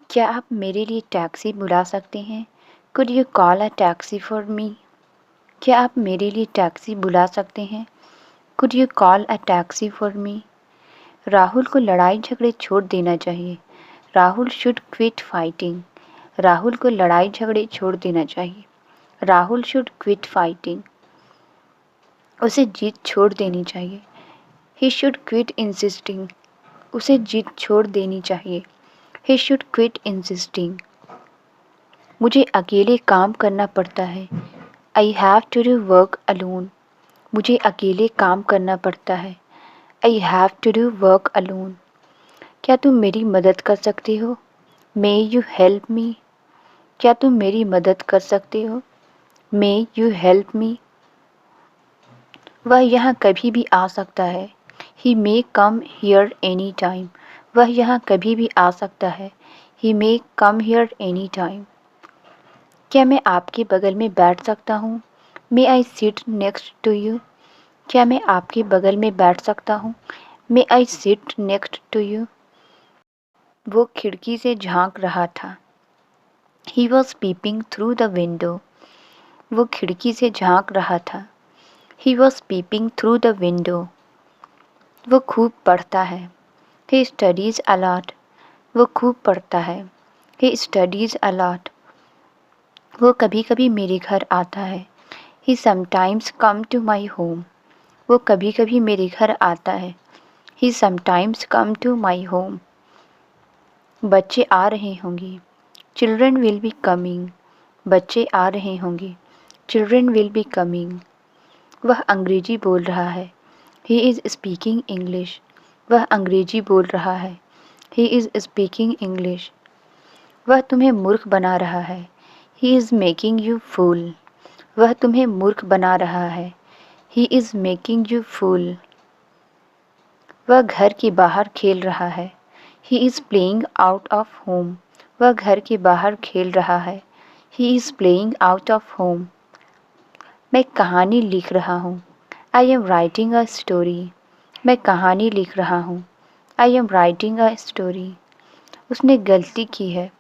क्या आप मेरे लिए टैक्सी बुला सकते हैं? Could you call a taxi for me? क्या आप मेरे लिए टैक्सी बुला सकते हैं? Could you call a taxi for me? Rahul को लड़ाई झगड़े छोड़ देना चाहिए। Rahul should quit fighting. Rahul को लड़ाई झगड़े छोड़ देना चाहिए। Rahul should quit fighting. उसे जीत छोड़ देनी चाहिए। He should quit insisting. उसे जीत छोड़ देनी चाहिए। He should quit insisting. मुझे अकेले काम करना पड़ता है। I have to do work alone. मुझे अकेले काम करना पड़ता है। I have to do work alone. क्या तुम मेरी मदद कर सकते हो? May you help me? क्या तुम मेरी मदद कर सकते हो? May you help me? वह यहाँ कभी भी आ सकता है। He may come here any time. वह यहाँ कभी भी आ सकता है। He may come here any time. क्या मैं आपके बगल में बैठ सकता हूँ? May I sit next to you? क्या मैं आपके बगल में बैठ सकता हूँ? May I sit next to you? वो खिड़की से झांक रहा था। He was peeping through the window. वो खिड़की से झांक रहा था। He was peeping through the window. वो खूब पढ़ता है। He studies a lot. वो खूब पढ़ता है। He studies a lot. वो कभी कभी मेरे घर आता है। He sometimes come to my home. वो कभी कभी मेरे घर आता है। He sometimes come to my home. बच्चे आ रहे होंगे। Children will be coming. बच्चे आ रहे होंगे। Children will be coming. वह अंग्रेजी बोल रहा है। He is speaking English. वह अंग्रेजी बोल रहा है। He is speaking English. वह तुम्हें मूर्ख बना रहा है। He is making you fool. वह तुम्हें मूर्ख बना रहा है। He is making you fool. वह घर के बाहर खेल रहा है। He is playing out of home. वह घर के बाहर खेल रहा है। He is playing out of home. मैं कहानी लिख रहा हूँ। I am writing a story. मैं कहानी लिख रहा हूँ। I am writing a story. उसने गलती की है।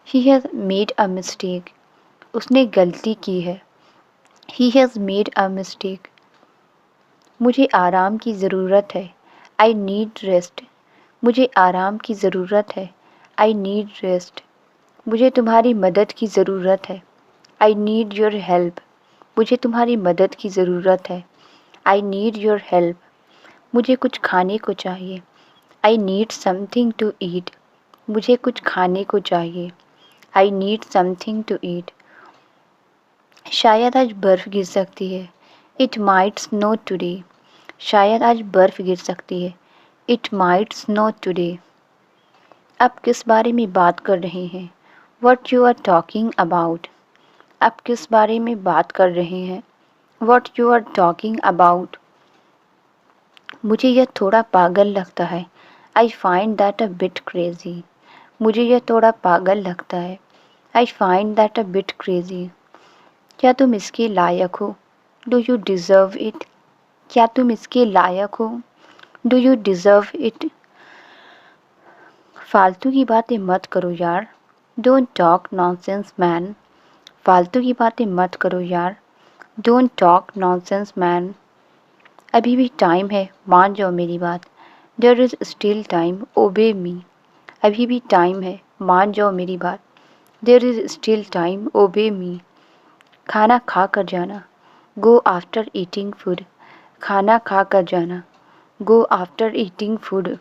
He has made a mistake. उसने गलती की है। He has made a mistake. मुझे आराम की ज़रूरत है। I need rest. मुझे आराम की ज़रूरत है। I need rest. मुझे तुम्हारी मदद की ज़रूरत है। I need your help. मुझे तुम्हारी मदद की ज़रूरत है। I need your help. मुझे कुछ खाने को चाहिए। I need something to eat. मुझे कुछ खाने को चाहिए। I need something to eat. शायद आज बर्फ़ गिर सकती है। It might snow today. शायद आज बर्फ़ गिर सकती है। It might snow today. आप किस बारे में बात कर रहे हैं? What you are talking about. आप किस बारे में बात कर रहे हैं? What you are talking about. मुझे यह थोड़ा पागल लगता है। I find that a bit crazy. मुझे यह थोड़ा पागल लगता है। I find that a bit crazy. क्या तुम इसके लायक हो? Do you deserve it. क्या तुम इसके लायक हो? Do you deserve it. फालतू की बातें मत करो यार। Don't talk nonsense man. फालतू की बातें मत करो यार। Don't talk nonsense man. अभी भी टाइम है, मान जाओ मेरी बात। देयर इज़ स्टिल टाइम, ओबे मी। अभी भी टाइम है, मान जाओ मेरी बात। देयर इज़ स्टिल टाइम, ओबे मी। खाना खा कर जाना। Go after eating food. खाना खा कर जाना। Go after eating food.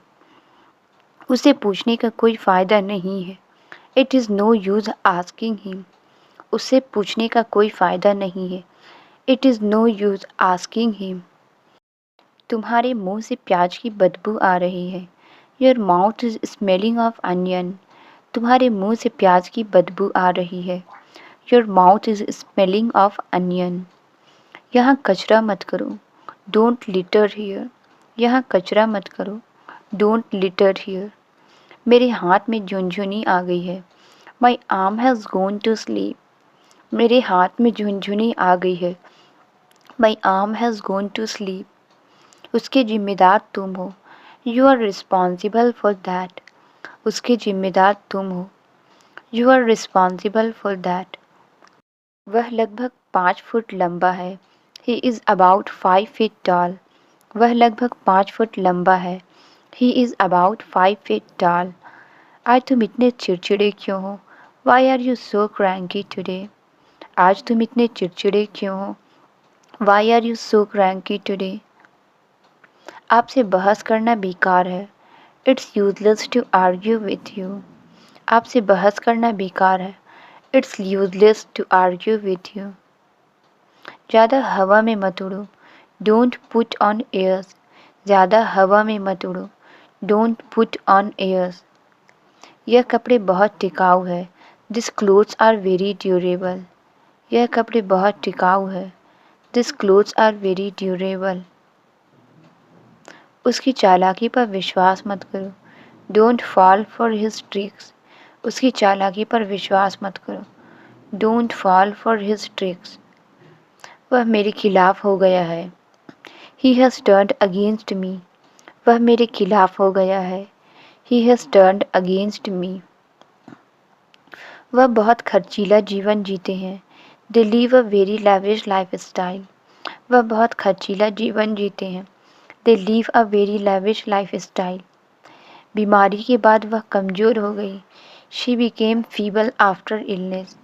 उसे पूछने का कोई फ़ायदा नहीं है। It is no use asking him. उससे पूछने का कोई फ़ायदा नहीं है। It is no use asking him. तुम्हारे मुंह से प्याज की बदबू आ रही है। Your mouth is smelling of onion. तुम्हारे मुंह से प्याज की बदबू आ रही है। Your mouth is smelling of onion. यहाँ कचरा मत करो। Don't litter here. यहाँ कचरा मत करो। Don't litter here. मेरे हाथ में झुनझुनी आ गई है। My arm has gone to sleep. मेरे हाथ में झुनझुनी आ गई है। My arm has gone to sleep. उसके जिम्मेदार तुम हो। You are responsible for that. उसके जिम्मेदार तुम हो। You are responsible for that. वह लगभग 5 फुट लंबा है। He is about 5 feet tall. वह लगभग 5 फुट लंबा है। He is about 5 feet tall. आज तुम इतने चिड़चिड़े क्यों हो? Why are you so cranky today? आज तुम इतने चिड़चिड़े क्यों हो? Why are you so cranky today? आपसे बहस करना बेकार है। It's useless to argue with you. आपसे बहस करना बेकार है। It's useless to argue with you. ज़्यादा हवा में मत उड़ो। Don't put on airs. ज़्यादा हवा में मत उड़ो। Don't put on airs. यह कपड़े बहुत टिकाऊ है। This clothes are very durable. यह कपड़े बहुत टिकाऊ है। This clothes are very durable. उसकी चालाकी पर विश्वास मत करो। Don't fall for his tricks. उसकी चालाकी पर विश्वास मत करो। Don't fall for his tricks. वह मेरे खिलाफ हो गया है। He has turned against me. वह मेरे खिलाफ हो गया है। He has turned against me. वह बहुत खर्चीला जीवन जीते हैं। They live a very lavish lifestyle. वह बहुत खर्चीला जीवन जीते हैं। They live a very lavish lifestyle. बीमारी के बाद वह कमज़ोर हो गई। She became feeble after illness.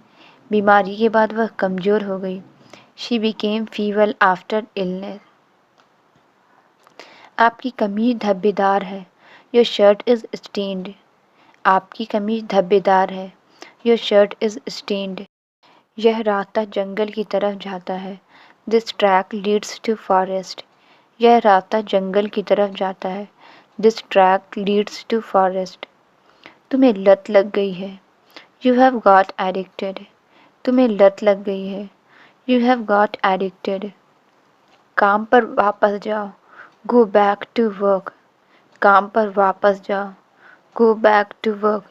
बीमारी के बाद वह कमज़ोर हो गई। She became feeble after illness. आपकी कमीज धब्बेदार है। Your shirt is stained. आपकी कमीज धब्बेदार है। Your shirt is stained. यह रास्ता जंगल की तरफ जाता है। This track leads to forest. यह रास्ता जंगल की तरफ जाता है। This track leads to forest. तुम्हें लत लग गई है। You have got addicted. तुम्हें लत लग गई है। You have got addicted. काम पर वापस जाओ। Go back to work. काम पर वापस जाओ। Go back to work.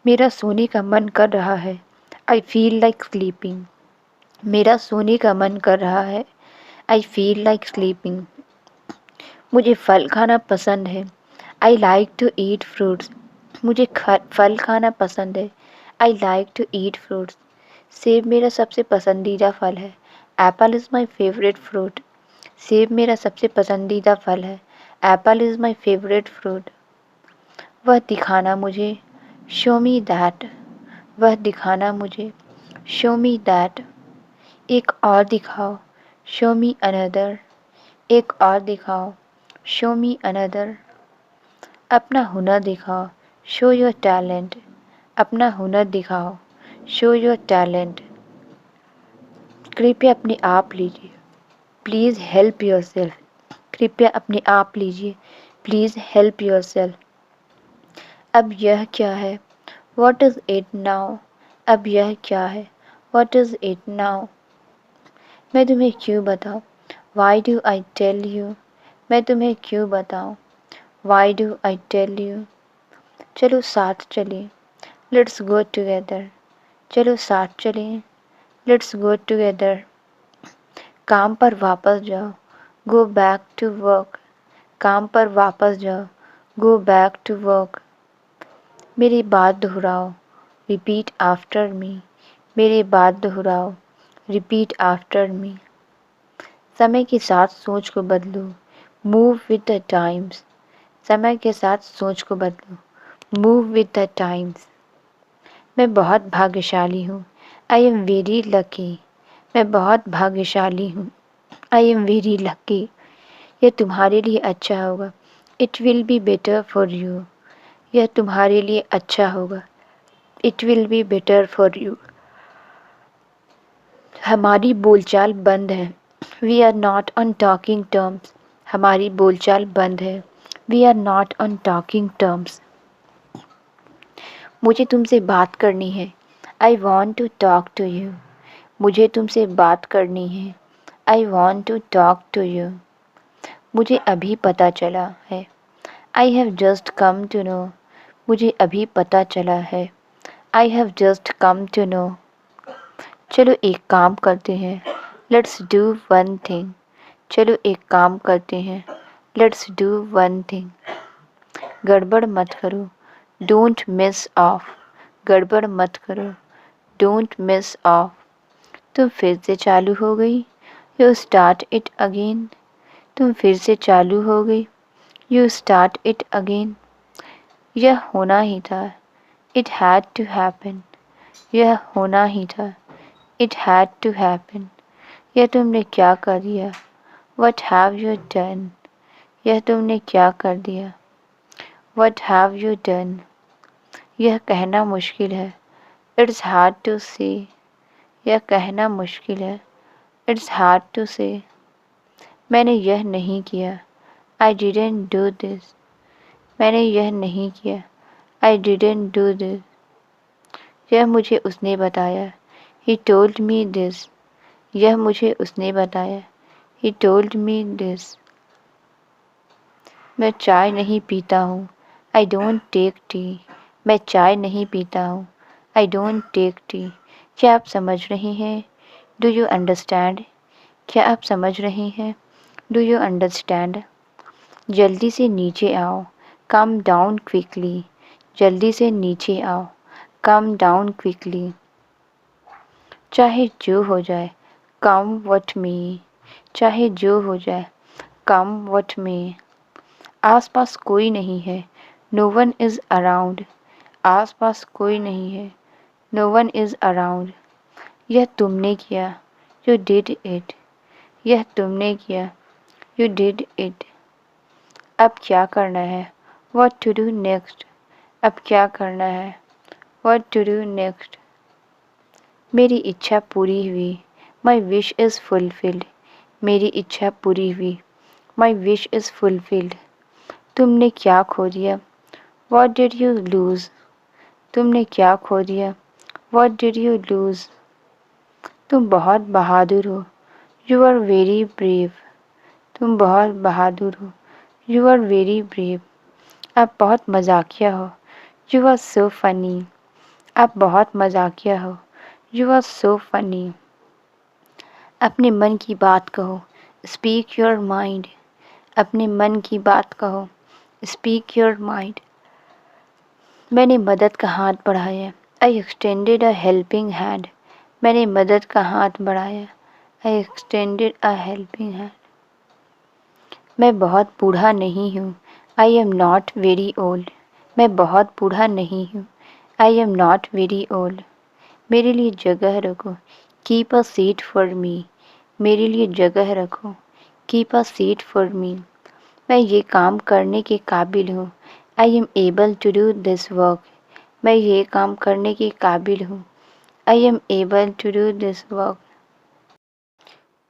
मेरा सोने का मन कर रहा है। I feel like sleeping. मेरा सोने का मन कर रहा है। I feel like sleeping. मुझे फल खाना पसंद है। I like to eat fruits. मुझे फल खाना पसंद है। I like to eat fruits. सेब मेरा सबसे पसंदीदा फल है। Apple is my favourite fruit. सेब मेरा सबसे पसंदीदा फल है। Apple is my favourite fruit. वह दिखाना मुझे। Show me that. वह दिखाना मुझे। Show me that. एक और दिखाओ। Show me another. एक और दिखाओ। Show me another. अपना हुनर दिखाओ। Show your talent. अपना हुनर दिखाओ। Show your talent. कृपया अपने आप लीजिए। Please help yourself. कृपया अपने आप लीजिए। Please help yourself. अब यह क्या है? What is it now? अब यह क्या है? What is it now? मैं तुम्हें क्यों बताऊँ? Why do I tell you? मैं तुम्हें क्यों बताऊँ? Why do I tell you? चलो साथ चलें। Let's go together. चलो साथ चलें। Let's go together. काम पर वापस जाओ। Go back to work. काम पर वापस जाओ। Go back to work. मेरी बात दोहराओ। Repeat after me. मेरी बात दोहराओ। Repeat after me. समय के साथ सोच को बदलो। Move with the times. समय के साथ सोच को बदलो। Move with the times. मैं बहुत भाग्यशाली हूँ। I am very lucky. मैं बहुत भाग्यशाली हूँ। I am very lucky. यह तुम्हारे लिए अच्छा होगा। It will be better for you. यह तुम्हारे लिए अच्छा होगा। It will be better for you. हमारी बोलचाल बंद है। We are not on talking terms. हमारी बोलचाल बंद है। We are not on talking terms. मुझे तुमसे बात करनी है। I want to talk to you. मुझे तुमसे बात करनी है। I want to talk to you. मुझे अभी पता चला है। I have just come to know. मुझे अभी पता चला है। I have just come to know. चलो एक काम करते हैं। Let's do one thing. चलो एक काम करते हैं। Let's do one thing. गड़बड़ मत करो। Don't miss of. गड़बड़ मत करो, डोंट मिस ऑफ। तुम फिर से चालू हो गई, यू स्टार्ट इट अगेन। तुम फिर से चालू हो गई, यू स्टार्ट इट अगेन। यह होना ही था, इट हैड टू हैपन। यह होना ही था, इट हैड टू हैपन। यह तुमने क्या कर दिया, व्हाट हैव यू डन। यह तुमने क्या कर दिया, व्हाट हैव यू डन। यह कहना मुश्किल है, इट्स हार्ड टू से। यह कहना मुश्किल है, इट्स हार्ड टू से। मैंने यह नहीं किया, आई डिडंट डू दिस। मैंने यह नहीं किया, आई डिडंट डू दिस। यह मुझे उसने बताया, ही टोल्ड मी दिस। यह मुझे उसने बताया, ही टोल्ड मी दिस। मैं चाय नहीं पीता हूँ, आई डोंट टेक टी। मैं चाय नहीं पीता हूँ, आई डोंट टेक टी। क्या आप समझ रहे हैं, डू यू अंडरस्टैंड। क्या आप समझ रहे हैं, डू यू अंडरस्टैंड। जल्दी से नीचे आओ, कम डाउन क्विकली। जल्दी से नीचे आओ, कम डाउन क्विकली। चाहे जो हो जाए, कम व्हाट मे। चाहे जो हो जाए, कम व्हाट मे। आसपास कोई नहीं है, नो वन इज़ अराउंड। आसपास कोई नहीं है, नो वन इज़ अराउंड। यह तुमने किया, यू डिड इट। यह तुमने किया, यू डिड इट। अब क्या करना है, व्हाट टू डू नेक्स्ट। अब क्या करना है, व्हाट टू डू नेक्स्ट। मेरी इच्छा पूरी हुई, माई विश इज़ फुलफिल्ड। मेरी इच्छा पूरी हुई, माई विश इज़ फुलफिल्ड। तुमने क्या खो दिया, व्हाट डिड यू लूज़। तुमने क्या खो दिया, व्हाट डिड यू लूज़। तुम बहुत बहादुर हो, यू आर वेरी ब्रेव। तुम बहुत बहादुर हो, यू आर वेरी ब्रेव। आप बहुत मजाकिया हो, यू आर सो फनी। आप बहुत मजाकिया हो, यू आर सो फनी। अपने मन की बात कहो, स्पीक योर माइंड। अपने मन की बात कहो, स्पीक योर माइंड। मैंने मदद का हाथ बढ़ाया, I extended a helping hand. मैंने मदद का हाथ बढ़ाया, I extended a helping hand. मैं बहुत बूढ़ा नहीं हूँ, I am not very old. मैं बहुत बूढ़ा नहीं हूँ, I am not very old. मेरे लिए जगह रखो, keep a seat for me. मेरे लिए जगह रखो, keep a seat for me. मैं ये काम करने के काबिल हूँ, I am able to do this work. मैं ये काम करने के काबिल हूँ, I am able to do this work.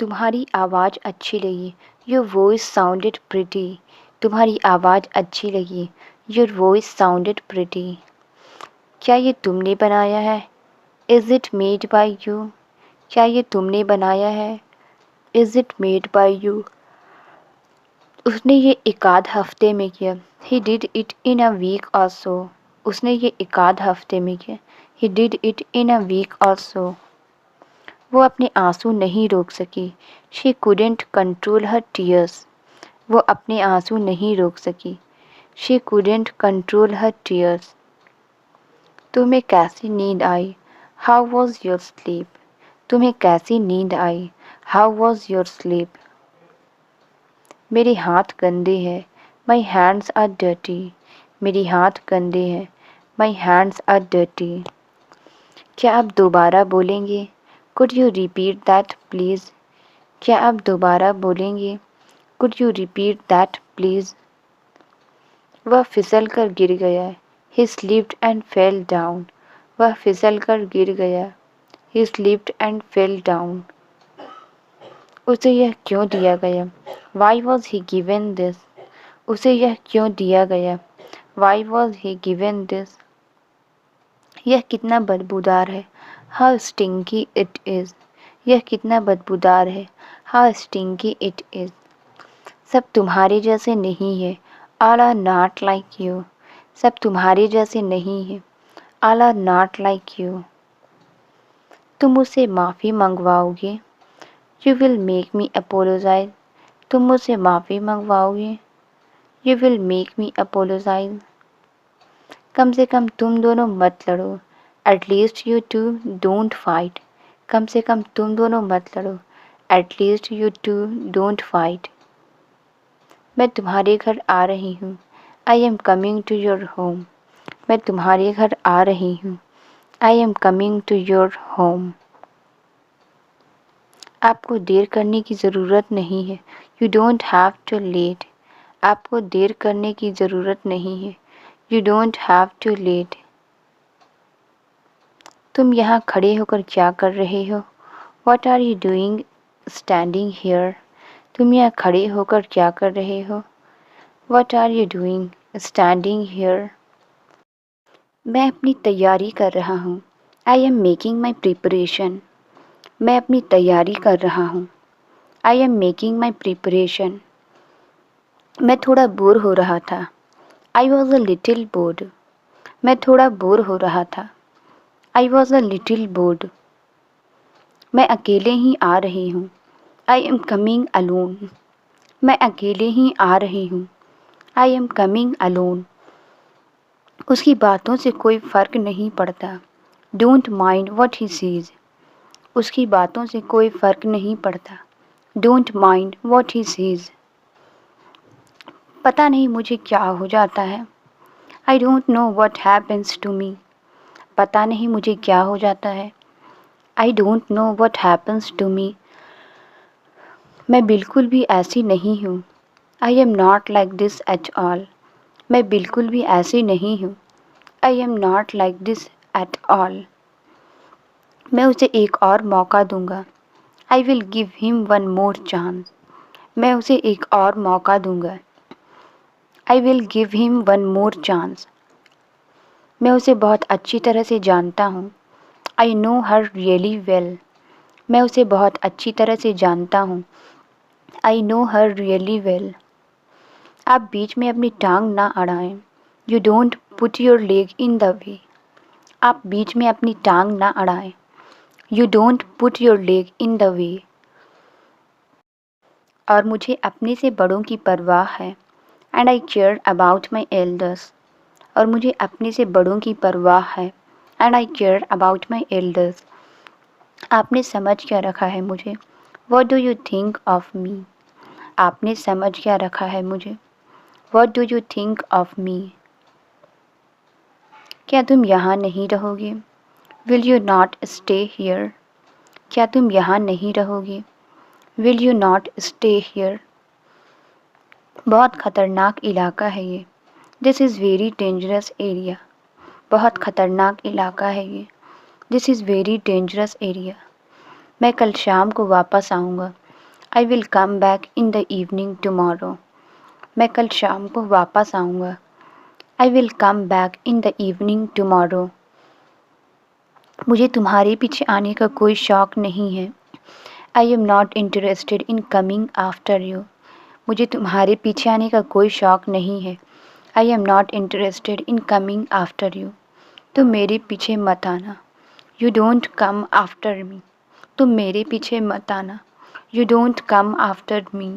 तुम्हारी आवाज़ अच्छी लगी, योर वॉइस साउंडेड प्रिटी। तुम्हारी आवाज़ अच्छी लगी, योर वॉइस साउंडेड प्रिटी। क्या ये तुमने बनाया है, is it made by you. क्या ये तुमने बनाया है, is it made by you. उसने ये एक आध हफ्ते में किया, he did it in a week or so. उसने ये एक आध हफ्ते में किया, he did it in a week or so. वो अपने आंसू नहीं रोक सकी, she couldn't control her tears. वो अपने आंसू नहीं रोक सकी, she couldn't control her tears. तुम्हें कैसी नींद आई, हाउ वॉज योर स्लीप। तुम्हें कैसी नींद आई, हाउ वॉज योर स्लीप। मेरे हाथ गंदे हैं, माई हैंड्स आर डर्टी। मेरे हाथ गंदे हैं, माई हैंड्स आर डर्टी। क्या आप दोबारा बोलेंगे, could you repeat that please. क्या आप दोबारा बोलेंगे, could you repeat that please. वह फिसल कर गिर गया, ही स्लिप्ड एंड फेल डाउन। वह फिसल कर गिर गया, ही स्लिप्ड एंड फेल डाउन। उसे यह क्यों दिया गया, Y was he given this. उसे यह क्यों दिया गया, Y was he given this. यह कितना बदबूदार है, हाउ स्टिंकी इट इज़। यह कितना बदबूदार है, हाउ स्टिंकी इट इज़। सब तुम्हारे जैसे नहीं है, all are not like you. सब तुम्हारे जैसे नहीं है, all are not like you. तुम मुझसे माफ़ी मंगवाओगे, you will make me apologise. तुम मुझसे माफ़ी मंगवाओगे, you will make me apologise. कम से कम तुम दोनों मत लड़ो, at least you two don't fight, कम से कम तुम दोनों मत लड़ो। At least you two don't fight. मैं तुम्हारे घर आ रही हूँ। I am coming to your home. मैं तुम्हारे घर आ रही हूँ। I am coming to your home. आपको देर करने की ज़रूरत नहीं है। You don't have to late. आपको देर करने की ज़रूरत नहीं है। You don't have to late. तुम यहाँ खड़े होकर क्या कर रहे हो? What are you doing standing here? तुम यहाँ खड़े होकर क्या कर रहे हो? What are you doing standing here? मैं अपनी तैयारी कर रहा हूँ। I am making my preparation. मैं अपनी तैयारी कर रहा हूँ। I am making my preparation. मैं थोड़ा बोर हो रहा था। I was a little board. मैं थोड़ा बोर हो रहा था। I was a little board. मैं अकेले ही आ रही हूँ। I am coming alone. मैं अकेले ही आ रही हूँ। I am coming alone. उसकी बातों से कोई फ़र्क नहीं पड़ता। Don't mind what he says. उसकी बातों से कोई फ़र्क नहीं पड़ता। Don't mind what he says. पता नहीं मुझे क्या हो जाता है। I don't know what happens to me. पता नहीं मुझे क्या हो जाता है। I don't know what happens to me. मैं बिल्कुल भी ऐसी नहीं हूँ। I am not like this at all. मैं बिल्कुल भी ऐसी नहीं हूँ। I am not like this at all. मैं उसे एक और मौका दूंगा। I will give him one more chance. मैं उसे एक और मौका दूंगा। I will give him one more chance. मैं उसे बहुत अच्छी तरह से जानता हूँ। I know her really well. मैं उसे बहुत अच्छी तरह से जानता हूँ। I know her really well. आप बीच में अपनी टांग ना अड़ाएं। You don't put your leg in the way. आप बीच में अपनी टांग ना अड़ाएं। You don't put your leg in the way. और मुझे अपने से बड़ों की परवाह है। And I care about my elders. और मुझे अपने से बड़ों की परवाह है। And I care about my elders. आपने समझ क्या रखा है मुझे? What do you think of me? आपने समझ क्या रखा है मुझे? What do you think of me? क्या तुम यहाँ नहीं रहोगे? Will you not stay here? क्या तुम यहाँ नहीं रहोगे? Will you not stay here? बहुत ख़तरनाक इलाका है ये। This is very dangerous area. बहुत ख़तरनाक इलाका है ये। This is very dangerous area. मैं कल शाम को वापस आऊँगा। I will come back in the evening tomorrow. मैं कल शाम को वापस आऊँगा। I will come back in the evening tomorrow. मुझे तुम्हारे पीछे आने का कोई शौक़ नहीं है। आई am not interested in coming after you. मुझे तुम्हारे पीछे आने का कोई शौक़ नहीं है। आई am not interested in coming after you. तुम मेरे पीछे मत आना। You don't come after me. तुम मेरे पीछे मत आना। You don't come after me.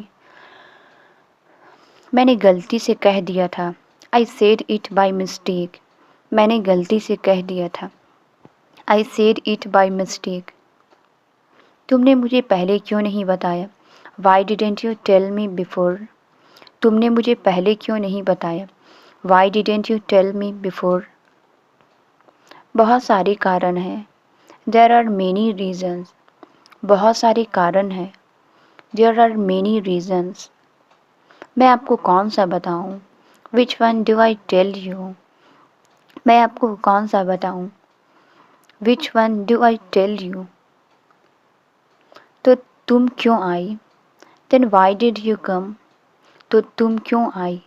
मैंने गलती से कह दिया था। I said it by mistake. मैंने गलती से कह दिया था। I said it by mistake. तुमने मुझे पहले क्यों नहीं बताया? Why didn't you tell me before? तुमने मुझे पहले क्यों नहीं बताया? Why didn't you tell me before? बहुत सारे कारण हैं। There are many reasons. बहुत सारे कारण हैं। There are many reasons. मैं आपको कौन सा बताऊं? Which one do I tell you? मैं आपको कौन सा बताऊं? Which one do I tell you? तो तुम क्यों आई? देन वाई डिड यू कम? तो तुम क्यों आई?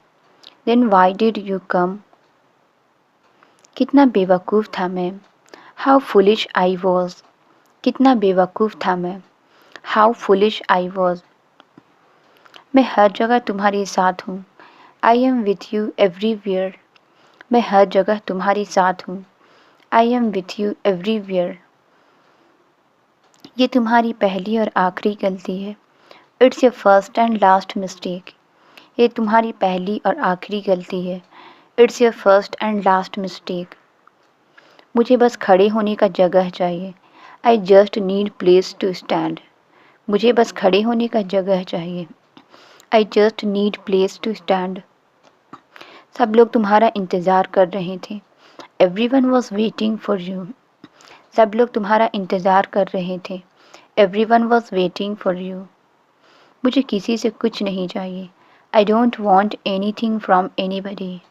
Then why did you come? कितना बेवकूफ़ था मैं। How foolish I was. कितना बेवकूफ़ था मैं। How foolish I was. मैं हर जगह तुम्हारे साथ हूँ। I am with you everywhere. मैं हर जगह तुम्हारे साथ हूँ। I am with you everywhere. ये तुम्हारी पहली और आखिरी गलती है। It's your first and last mistake. ये तुम्हारी पहली और आखिरी गलती है। It's your first and last mistake. मुझे बस खड़े होने का जगह चाहिए। I just need place to stand. मुझे बस खड़े होने का जगह चाहिए। I just need place to stand. सब लोग तुम्हारा इंतज़ार कर रहे थे। Everyone was waiting for you. सब लोग तुम्हारा इंतज़ार कर रहे थे। Everyone was waiting for you. मुझे किसी से कुछ नहीं चाहिए। I don't want anything from anybody.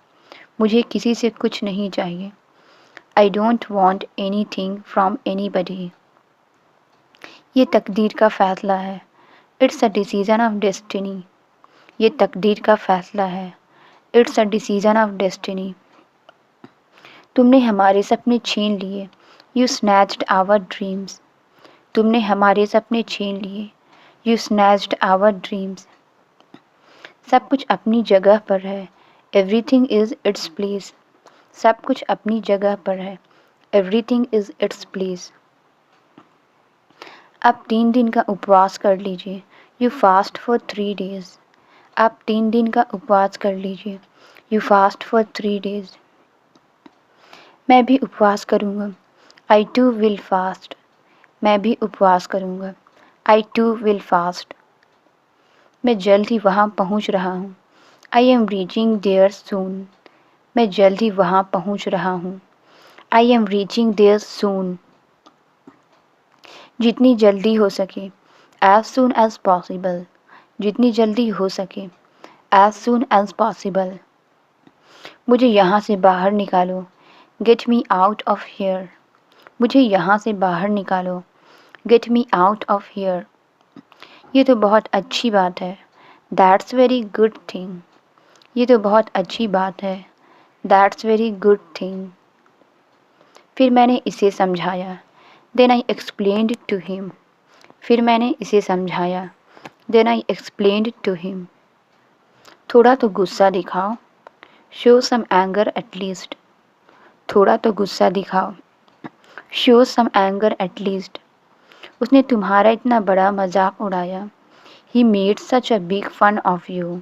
मुझे किसी से कुछ नहीं चाहिए। I don't want anything from anybody. ये तकदीर का फ़ैसला है। It's a decision of destiny. ये तकदीर का फ़ैसला है। It's a decision of destiny. तुमने हमारे सपने छीन लिए। You snatched our dreams. तुमने हमारे सपने छीन लिए। You snatched our dreams. सब कुछ अपनी जगह पर है। Everything is its place. सब कुछ अपनी जगह पर है। Everything is its place. आप 3 दिन का उपवास कर लीजिए। You fast for 3 days. आप 3 दिन का उपवास कर लीजिए। You fast for 3 days. मैं भी उपवास करूँगा। I too will fast. मैं भी उपवास करूँगा। I too will fast. मैं जल्द ही वहाँ पहुँच रहा हूँ। I am reaching there soon. मैं जल्द ही वहाँ पहुँच रहा हूँ। I am reaching there soon. जितनी जल्दी हो सके। As soon as possible. जितनी जल्दी हो सके। As soon as possible. मुझे यहाँ से बाहर निकालो। Get me out of here. मुझे यहाँ से बाहर निकालो। Get me out of here. ये तो बहुत अच्छी बात है। That's very good thing. ये तो बहुत अच्छी बात है। That's very good thing. फिर मैंने इसे समझाया। Then I explained to him. फिर मैंने इसे समझाया। Then I explained to him. थोड़ा तो गुस्सा दिखाओ। Show some anger at least. थोड़ा तो गुस्सा दिखाओ। Show some anger at least. उसने तुम्हारा इतना बड़ा मजाक उड़ाया। He made such a big fun of you.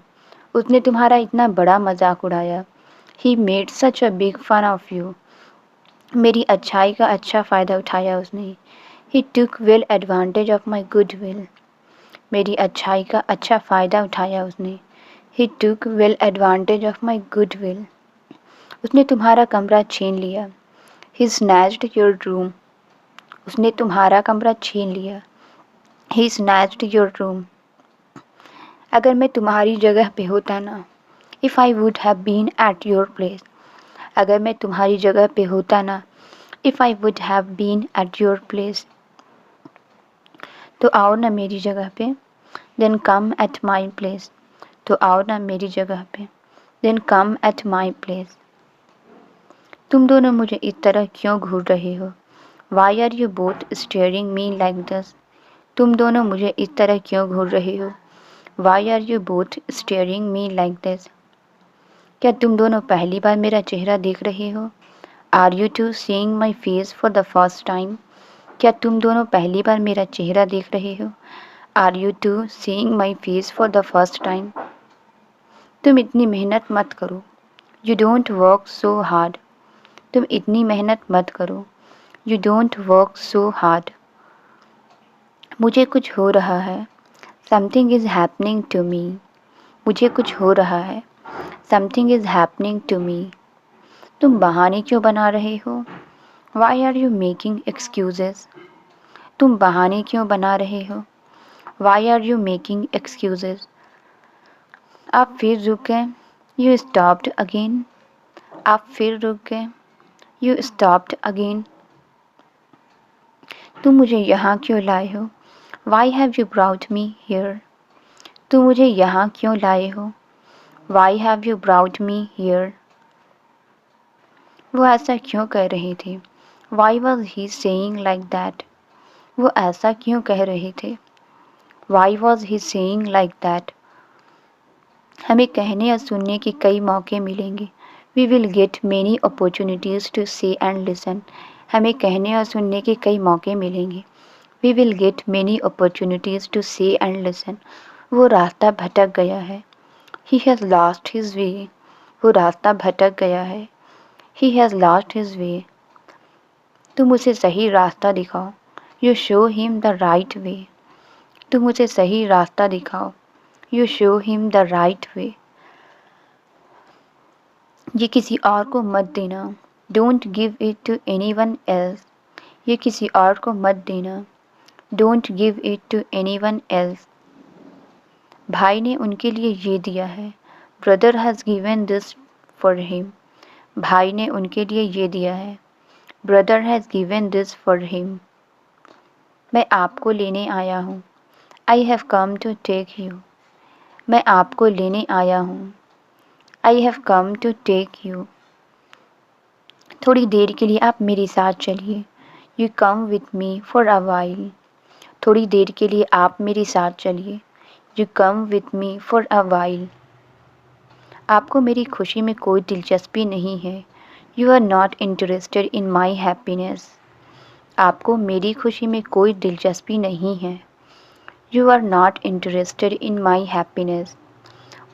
उसने तुम्हारा इतना बड़ा मजाक उड़ाया। He made such a big fun of you. मेरी अच्छाई का अच्छा फ़ायदा उठाया उसने। He took well advantage of my good will. मेरी अच्छाई का अच्छा फ़ायदा उठाया उसने। He took well advantage of my good will. उसने तुम्हारा कमरा छीन लिया। He snatched your room. उसने तुम्हारा कमरा छीन लिया। He snatched your room. अगर मैं तुम्हारी जगह पे होता ना। If I would have been at your place. अगर मैं तुम्हारी जगह पे होता ना। If I would have been at your place. तो आओ ना मेरी जगह पे। Then come at my place. तो आओ ना मेरी जगह पे। Then come at my place. तुम दोनों मुझे इस तरह क्यों घूर रहे हो? Why are you both staring me like this? तुम दोनों मुझे इस तरह क्यों घूर रहे हो? Why are you both staring me like this? क्या तुम दोनों पहली बार मेरा चेहरा देख रहे हो? Are you to seeing my face for the first time? क्या तुम दोनों पहली बार मेरा चेहरा देख रहे हो? Are you to seeing my face for the first time? तुम इतनी मेहनत मत करो। You don't work so hard. तुम इतनी मेहनत मत करो। You don't work so hard. मुझे कुछ हो रहा है। Something is happening to me. मुझे कुछ हो रहा है। Something is happening to me. तुम बहाने क्यों बना रहे हो? Why are you making excuses? तुम बहाने क्यों बना रहे हो? Why are you making excuses? आप फिर रुक गए। You stopped again. आप फिर रुक गए। You stopped again. तुम मुझे यहाँ क्यों लाए हो? Why have you brought me here? तुम मुझे यहाँ क्यों लाए हो? Why have you brought me here? वो ऐसा क्यों कह रहे थे? Why was he saying like that? वो ऐसा क्यों कह रहे थे? Why was he saying like that? हमें कहने या सुनने के कई मौके मिलेंगे। We will get many opportunities to say and listen. हमें कहने और सुनने के कई मौके मिलेंगे। We will get many opportunities to say and listen. वो रास्ता भटक गया है। He has lost his way. वो रास्ता भटक गया है। He has lost his way. तुम उसे सही रास्ता दिखाओ। You show him the right way. तुम उसे सही रास्ता दिखाओ। You show him the right way. ये किसी और को मत देना। Don't give it to anyone else. ये किसी और को मत देना। Don't give it to anyone else. भाई ने उनके लिए ये दिया है। Brother has given this for him. भाई ने उनके लिए ये दिया है। Brother has given this for him. मैं आपको लेने आया हूँ। I have come to take you. मैं आपको लेने आया हूँ। I have come to take you. थोड़ी देर के लिए आप मेरे साथ चलिए। You come with me for a while. थोड़ी देर के लिए आप मेरे साथ चलिए। You come with me for a while. आपको मेरी खुशी में कोई दिलचस्पी नहीं है। You are not interested in my happiness. आपको मेरी खुशी में कोई दिलचस्पी नहीं है। You are not interested in my happiness.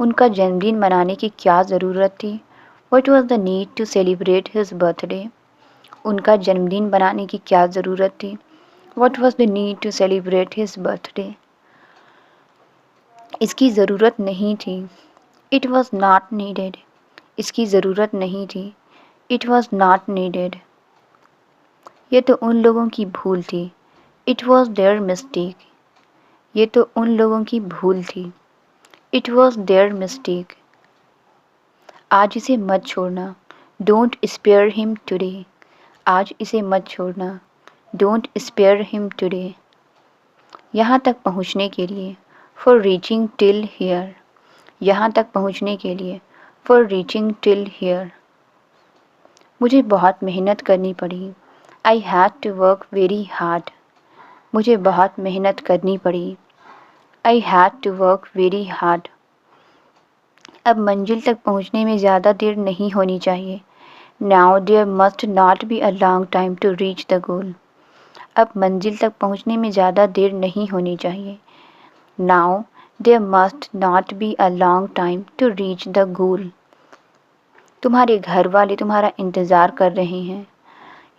उनका जन्मदिन मनाने की क्या ज़रूरत थी? What was the need to celebrate his birthday. उनका जन्मदिन मनाने की क्या ज़रूरत थी? What was the need to celebrate his birthday. इसकी ज़रूरत नहीं थी। It was not needed. इसकी ज़रूरत नहीं थी। It was not needed. ये तो उन लोगों की भूल थी। It was their mistake. ये तो उन लोगों की भूल थी। It was their mistake. आज इसे मत छोड़ना। Don't spare him today. आज इसे मत छोड़ना। Don't spare him today. यहाँ तक पहुँचने के लिए। For reaching till here. यहाँ तक पहुँचने के लिए। For reaching till here. मुझे बहुत मेहनत करनी पड़ी। I had to work very hard. मुझे बहुत मेहनत करनी पड़ी। I had to work very hard. अब मंजिल तक पहुँचने में ज़्यादा देर नहीं होनी चाहिए। Now there must not be a long time to reach the goal. अब मंजिल तक पहुँचने में ज़्यादा देर नहीं होनी चाहिए। Now there must not be a long time to reach the goal. तुम्हारे घर वाले तुम्हारा इंतज़ार कर रहे हैं।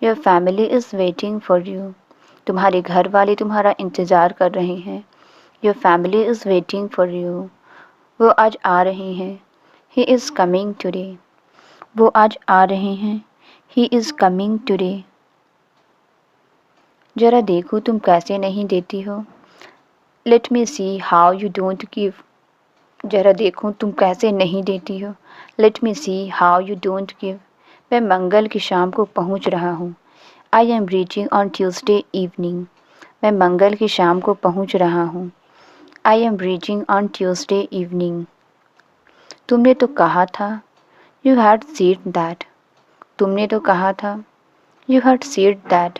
Your family is waiting for you. तुम्हारे घर वाले तुम्हारा इंतज़ार कर रहे हैं। Your family is waiting for you. वो आज आ रहे हैं। He is coming today. वो आज आ रहे हैं। He is coming today. ज़रा देखो तुम कैसे नहीं देती हो। Let me see how you don't give. ज़रा देखो तुम कैसे नहीं देती हो। Let me see how you don't give. मैं मंगल की शाम को पहुंच रहा हूँ। I am reaching on Tuesday evening. मैं मंगल की शाम को पहुंच रहा हूँ। I am reaching on Tuesday evening. तुमने तो कहा था। You had said that. तुमने तो कहा था। You had said that.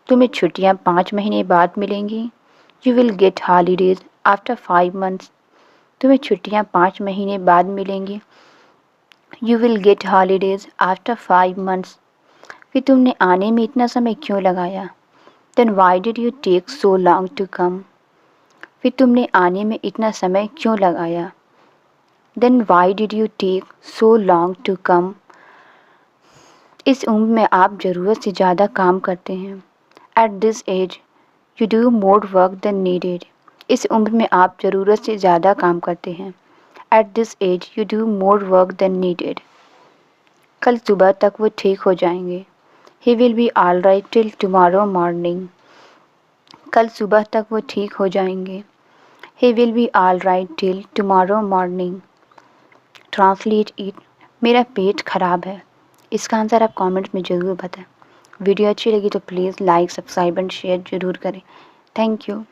तुम्हें छुट्टियाँ 5 महीने बाद मिलेंगी। You will get holidays after 5 months। तुम्हें छुट्टियाँ 5 महीने बाद मिलेंगी। You will get holidays after 5 months। फिर तुमने आने में इतना समय क्यों लगाया? Then why did you take so long to come. फिर तुमने आने में इतना समय क्यों लगाया? Then why did you take so long to come. इस उम्र में आप ज़रूरत से ज़्यादा काम करते हैं। At this age you do more work than needed. इस उम्र में आप ज़रूरत से ज़्यादा काम करते हैं। At this age you do more work than needed. कल सुबह तक वो ठीक हो जाएंगे। He will be all right till tomorrow morning. कल सुबह तक वो ठीक हो जाएंगे। He will be all right till tomorrow morning. Translate it. मेरा पेट खराब है। इसका आंसर आप कमेंट्स में ज़रूर बताएं। वीडियो अच्छी लगी तो please like subscribe and share ज़रूर करें। Thank you.